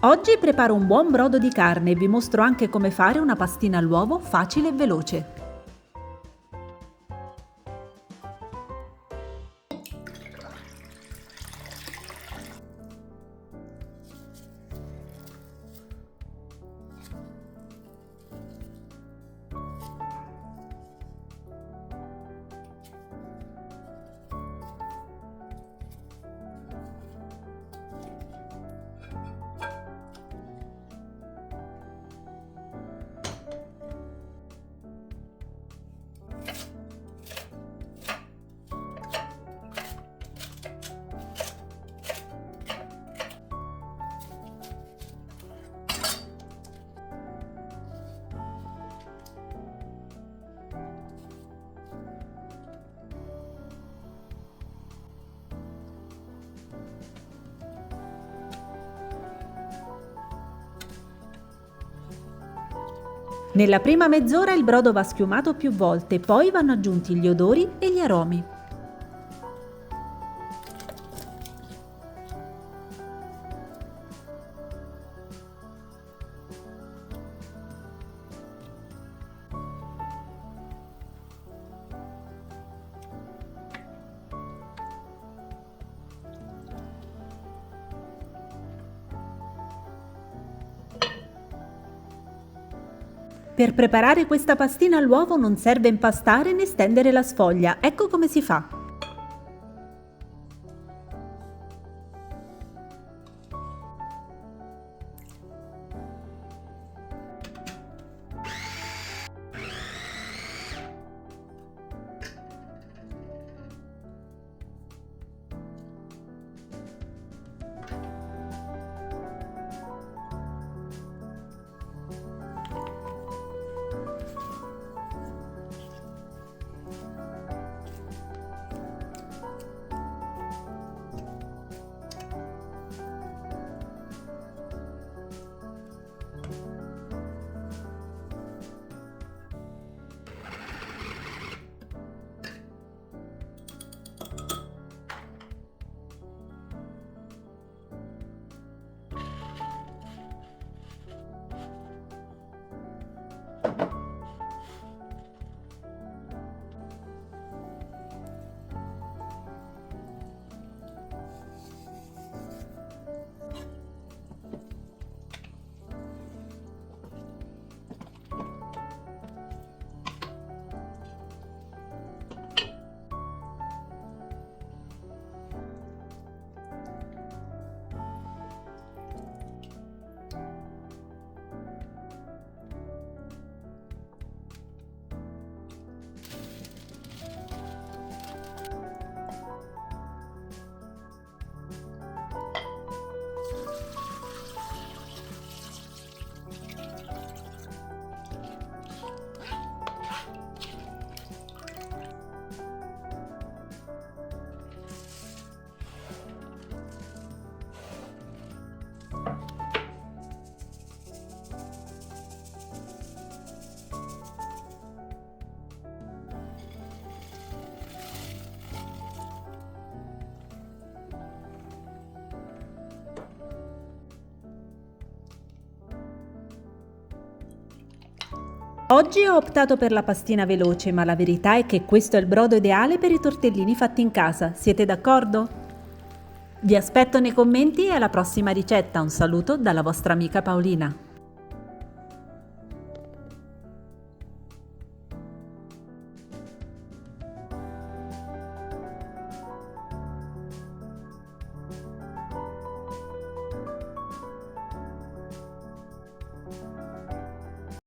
Oggi preparo un buon brodo di carne e vi mostro anche come fare una pastina all'uovo facile e veloce. Nella prima mezz'ora il brodo va schiumato più volte, poi vanno aggiunti gli odori e gli aromi. Per preparare questa pastina all'uovo non serve impastare né stendere la sfoglia, ecco come si fa. Oggi ho optato per la pastina veloce, ma la verità è che questo è il brodo ideale per i tortellini fatti in casa. Siete d'accordo? Vi aspetto nei commenti e alla prossima ricetta. Un saluto dalla vostra amica Paolina.